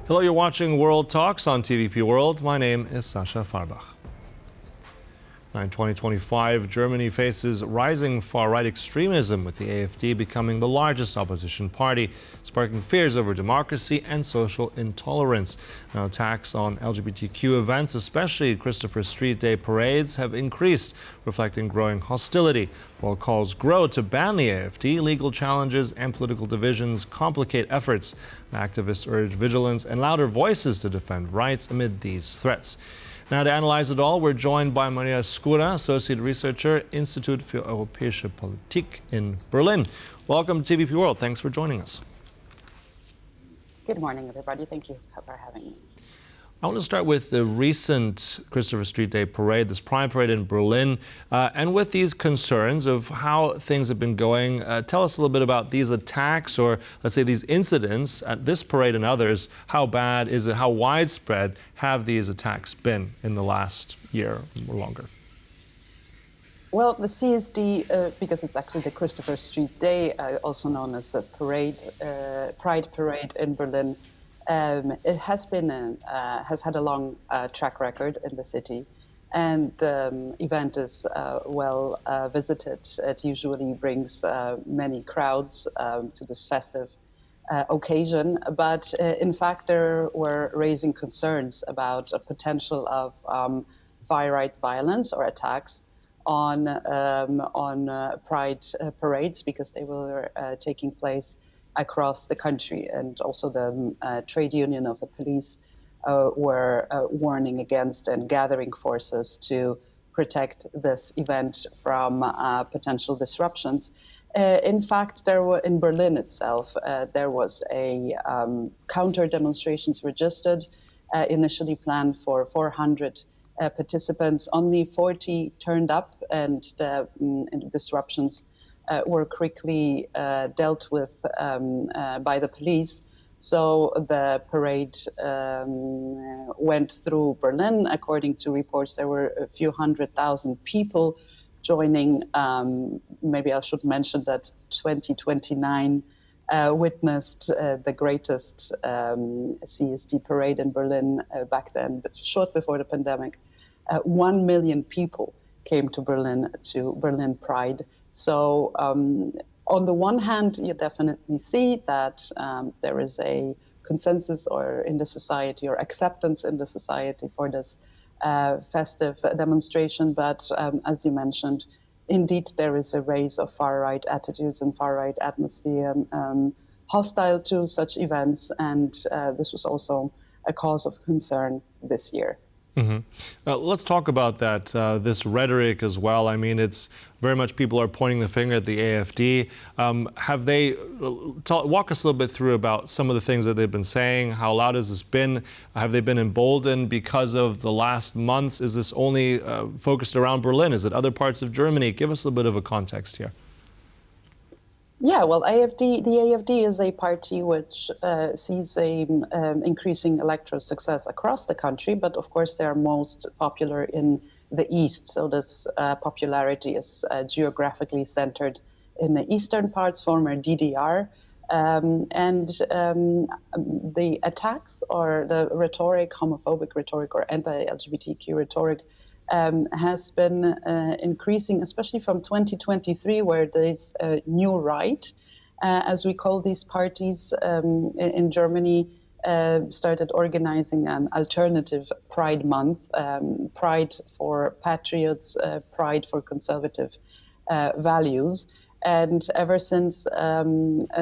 Hello, you're watching World Talks on TVP World. My name is Sasha Farbach. Now, in 2025, Germany faces rising far-right extremism, with the AfD becoming the largest opposition party, sparking fears over democracy and social intolerance. Now, attacks on LGBTQ events, especially Christopher Street Day parades, have increased, reflecting growing hostility. While calls grow to ban the AfD, legal challenges and political divisions complicate efforts. Activists urge vigilance and louder voices to defend rights amid these threats. Now, to analyze it all, we're joined by Maria Skóra, Associate Researcher, Institut für Europäische Politik in Berlin. Welcome to TVP World. Thanks for joining us. Good morning, everybody. Thank you for having me. I want to start with the recent Christopher Street Day parade, this Pride Parade in Berlin, and with these concerns of how things have been going. Tell us a little bit about these attacks, or let's say these incidents at this parade and others. How bad is it? How widespread have these attacks been in the last year or longer? Well, the CSD, because it's actually the Christopher Street Day, also known as the Pride Parade in Berlin, it has had a long track record in the city, and the event is well visited. It usually brings many crowds to this festive occasion, but in fact there were raising concerns about a potential of far-right violence or attacks on Pride parades, because they were taking place across the country, and also the trade union of the police were warning against and gathering forces to protect this event from potential disruptions. In fact, in Berlin itself, there was a counter demonstrations registered, initially planned for 400 participants. Only 40 turned up, and the disruptions were quickly dealt with by the police. So the parade went through Berlin. According to reports, there were a few 100,000 people joining. Maybe I should mention that 2029 witnessed the greatest CSD parade in Berlin back then, but short before the pandemic. 1 million people came to Berlin Pride. So on the one hand, you definitely see that there is a consensus in the society, or acceptance in the society for this festive demonstration. But as you mentioned, indeed, there is a rise of far-right attitudes and far-right atmosphere hostile to such events. And this was also a cause of concern this year. Mm-hmm. Let's talk about that, this rhetoric as well. I mean, it's very much people are pointing the finger at the AfD. Have they, walk us a little bit through about some of the things that they've been saying? How loud has this been? Have they been emboldened because of the last months? Is this only focused around Berlin? Is it other parts of Germany? Give us a little bit of a context here. Yeah, well, the AfD is a party which sees increasing electoral success across the country, but of course they are most popular in the East. So this popularity is geographically centered in the eastern parts, former DDR. The attacks, or the rhetoric, homophobic rhetoric or anti-LGBTQ rhetoric, has been increasing, especially from 2023, where this new right, as we call these parties in Germany, started organizing an alternative Pride Month, Pride for Patriots, Pride for Conservative Values. And ever since,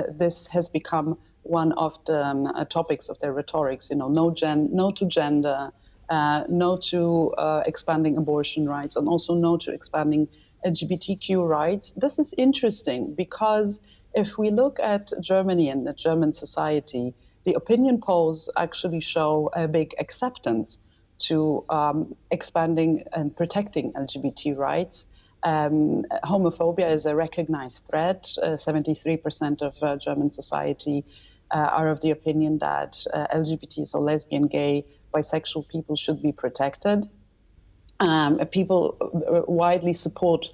this has become one of the topics of their rhetorics, no to gender, no to expanding abortion rights, and also no to expanding LGBTQ rights. This is interesting because if we look at Germany and the German society, the opinion polls actually show a big acceptance to expanding and protecting LGBT rights. Homophobia is a recognized threat. 73% of German society are of the opinion that LGBT, so lesbian, gay, bisexual people should be protected. People widely support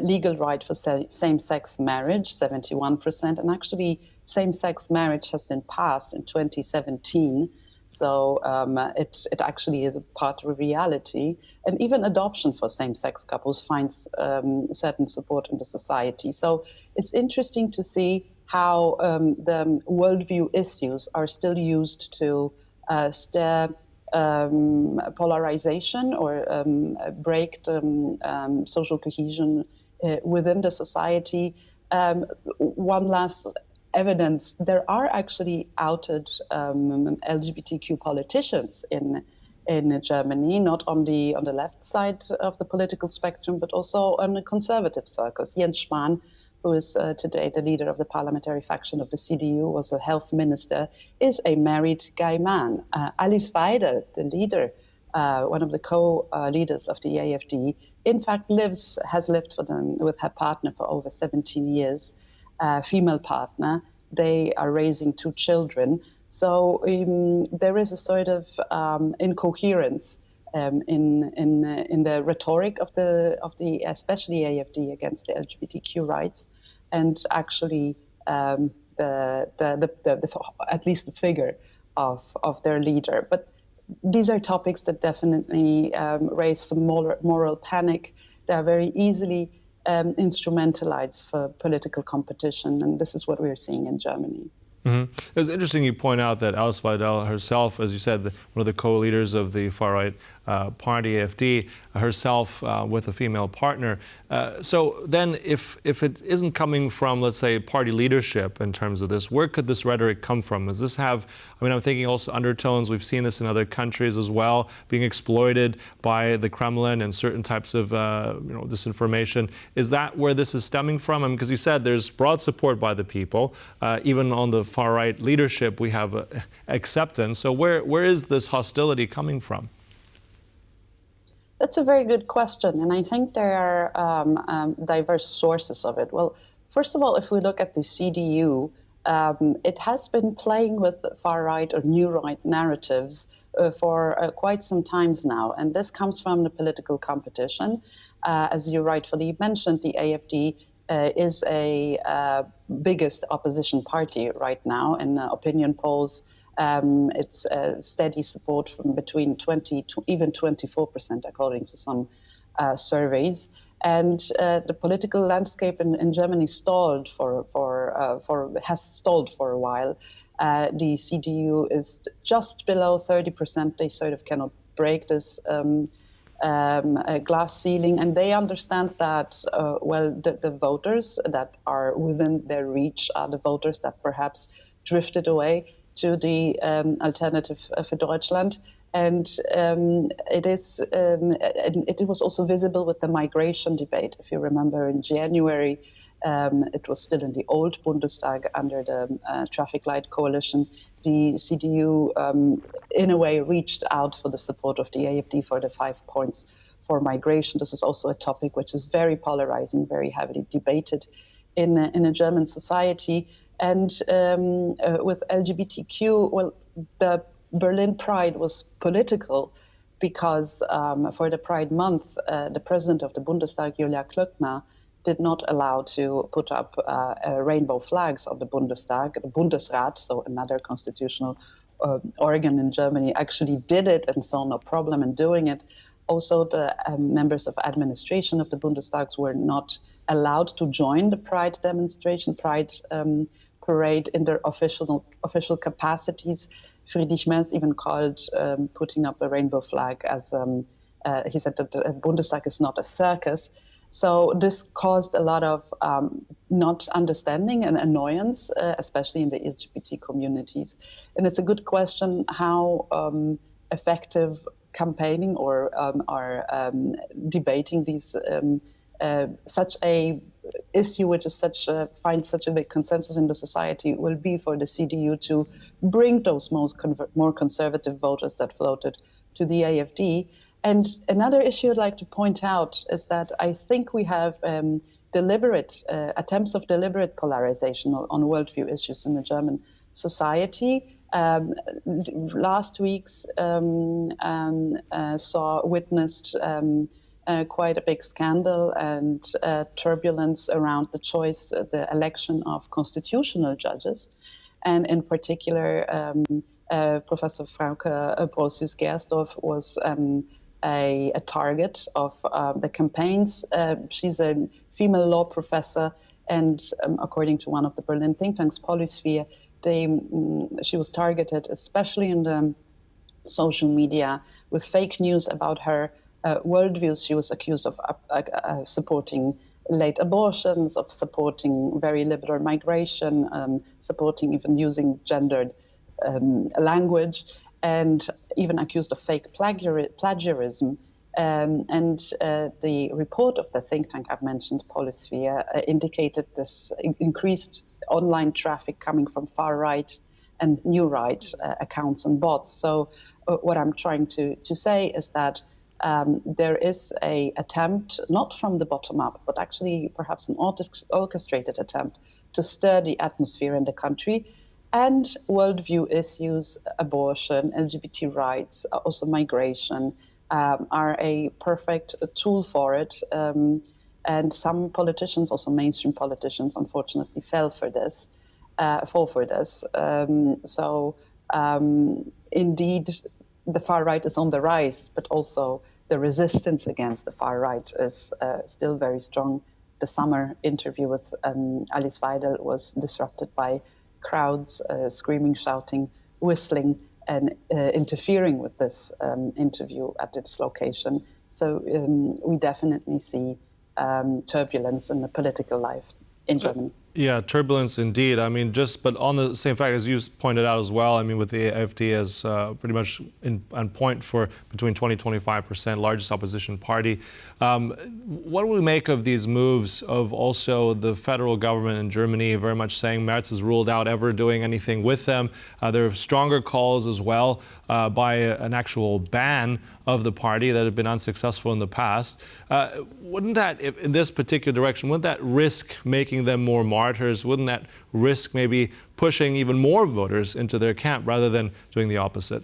legal right for same-sex marriage, 71%, and actually same-sex marriage has been passed in 2017. So it actually is a part of reality. And even adoption for same-sex couples finds certain support in the society. So it's interesting to see how the worldview issues are still used to stir polarization or break the social cohesion within the society. One last evidence: there are actually outed LGBTQ politicians in Germany, not on the left side of the political spectrum, but also on the conservative circles. Jens Spahn, who is today the leader of the parliamentary faction of the CDU, was a health minister, is a married gay man. Alice Weidel, the leader, one of the co-leaders of the AfD, in fact has lived with her partner for over 17 years, female partner. They are raising 2 children. So there is a sort of incoherence in the rhetoric of the especially AfD against the LGBTQ rights, and actually at least the figure of their leader. But these are topics that definitely raise some moral panic. They are very easily instrumentalized for political competition, and this is what we're seeing in Germany. Mm-hmm. It's interesting you point out that Alice Weidel herself, as you said, one of the co-leaders of the far-right party, AfD, herself with a female partner. So then if it isn't coming from, let's say, party leadership in terms of this, where could this rhetoric come from? Does this have, I mean, I'm thinking also undertones, we've seen this in other countries as well, being exploited by the Kremlin and certain types of disinformation. Is that where this is stemming from? I mean, because you said there's broad support by the people, even on the far-right leadership we have acceptance. So where is this hostility coming from? That's a very good question, and I think there are diverse sources of it. Well, first of all, if we look at the CDU, it has been playing with far-right or new-right narratives for quite some times now, and this comes from the political competition. As you rightfully mentioned, the AfD is a biggest opposition party right now in opinion polls. It's steady support from between 20 to even 24%, according to some surveys. And the political landscape in Germany has stalled for a while. The CDU is just below 30%. They sort of cannot break this glass ceiling, and they understand that, the voters that are within their reach are the voters that perhaps drifted away to the Alternative für Deutschland. And it was also visible with the migration debate. If you remember, in January, it was still in the old Bundestag under the traffic light coalition. The CDU, in a way, reached out for the support of the AfD for the 5 points for migration. This is also a topic which is very polarizing, very heavily debated in a German society. And with LGBTQ, well, the Berlin Pride was political because for the Pride Month, the president of the Bundestag, Julia Klöckner, did not allow to put up rainbow flags of the Bundestag. The Bundesrat, so another constitutional organ in Germany, actually did it and saw no problem in doing it. Also, the members of administration of the Bundestags were not allowed to join the Pride demonstration, Pride parade in their official capacities. Friedrich Merz even called putting up a rainbow flag as, he said that the Bundestag is not a circus. So this caused a lot of not understanding and annoyance, especially in the LGBT communities. And it's a good question how effective campaigning or debating these such a issue which is finds such a big consensus in the society will be for the CDU to bring those more conservative voters that floated to the AfD. And another issue I'd like to point out is that I think we have deliberate attempts of deliberate polarization on worldview issues in the German society. Last week's witnessed quite a big scandal and turbulence around the election of constitutional judges, and in particular Professor Frauke Brosius-Gersdorf was a target of the campaigns. She's a female law professor, and according to one of the Berlin think tanks, Polysphere, she was targeted, especially in the social media, with fake news about her worldviews. She was accused of supporting late abortions, of supporting very liberal migration, supporting even using gendered language, and even accused of fake plagiarism. And the report of the think tank I've mentioned, Polysphere, indicated this increased online traffic coming from far right and new right accounts and bots. So what I'm trying to say is that there is an attempt, not from the bottom up, but actually perhaps an orchestrated attempt to stir the atmosphere in the country. And worldview issues, abortion, LGBT rights, also migration, are a perfect tool for it. And some politicians, also mainstream politicians, unfortunately fall for this. Indeed, the far right is on the rise, but also the resistance against the far right is still very strong. The summer interview with Alice Weidel was disrupted by crowds screaming, shouting, whistling, and interfering with this interview at its location. So we definitely see turbulence in the political life in Germany. Yeah, turbulence indeed. I mean, but on the same fact, as you pointed out as well, I mean, with the AfD as pretty much on point for between 20-25%, largest opposition party. What do we make of these moves of also the federal government in Germany very much saying Merz has ruled out ever doing anything with them? There are stronger calls as well by an actual ban of the party that had been unsuccessful in the past. Wouldn't that, in this particular direction, wouldn't that risk making them more martyrs? Wouldn't that risk maybe pushing even more voters into their camp rather than doing the opposite?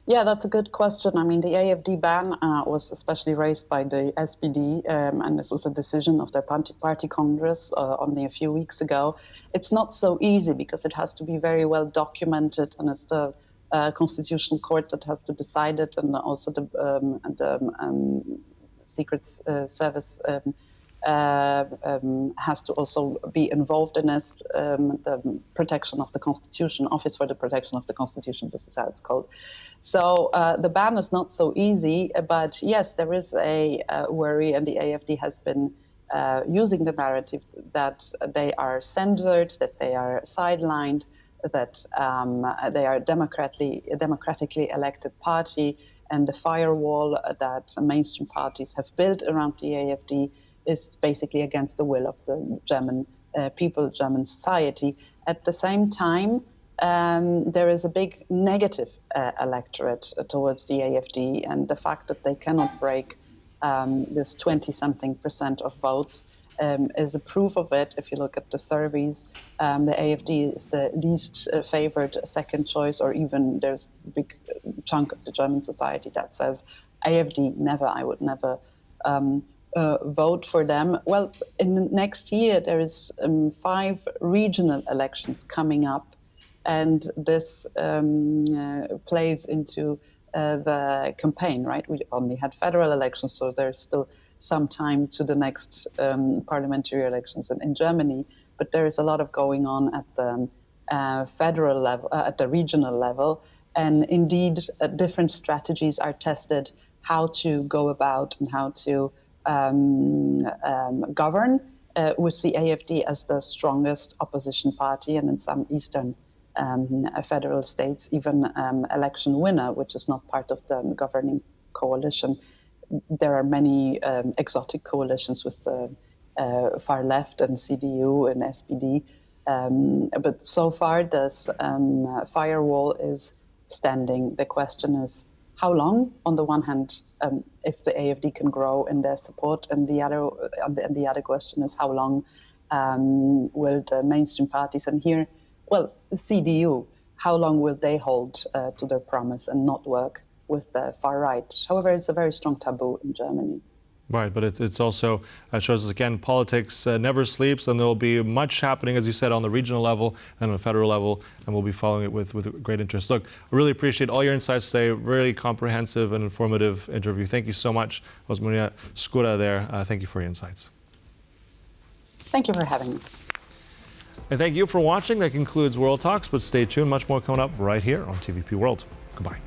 Yeah, that's a good question. I mean, the AfD ban was especially raised by the SPD, and this was a decision of their party congress only a few weeks ago. It's not so easy because it has to be very well documented, and it's the Constitutional Court that has to decide it, and also the Secret Service has to also be involved in this, the protection of the Constitution, Office for the Protection of the Constitution, this is how it's called. So the ban is not so easy, but yes, there is a worry, and the AfD has been using the narrative that they are censored, that they are sidelined, that they are a democratically elected party, and the firewall that mainstream parties have built around the AfD is basically against the will of the German people, German society. At the same time, there is a big negative electorate towards the AfD, and the fact that they cannot break this 20-something% of votes is a proof of it. If you look at the surveys, the AfD is the least favored second choice, or even there's a big chunk of the German society that says AfD, never, I would never vote for them. Well, in the next year, there is 5 regional elections coming up, and this plays into the campaign, right? We only had federal elections, so there's still some time to the next parliamentary elections in Germany, but there is a lot of going on at the federal level, at the regional level, and indeed different strategies are tested, how to go about and how to govern with the AfD as the strongest opposition party, and in some eastern federal states, even election winner, which is not part of the governing coalition. There are many exotic coalitions with the far left and CDU and SPD, but so far this firewall is standing. The question is how long, on the one hand, if the AfD can grow in their support, and the other question is how long will the mainstream parties, and here, well, the CDU, how long will they hold to their promise and not work with the far right? However, it's a very strong taboo in Germany. Right, but it's also shows us again politics never sleeps, and there will be much happening, as you said, on the regional level and on the federal level, and we'll be following it with great interest. Look, I really appreciate all your insights today. Really comprehensive and informative interview. Thank you so much. That was Maria Skóra there. Thank you for your insights. Thank you for having me. And thank you for watching. That concludes World Talks, but stay tuned. Much more coming up right here on TVP World. Goodbye.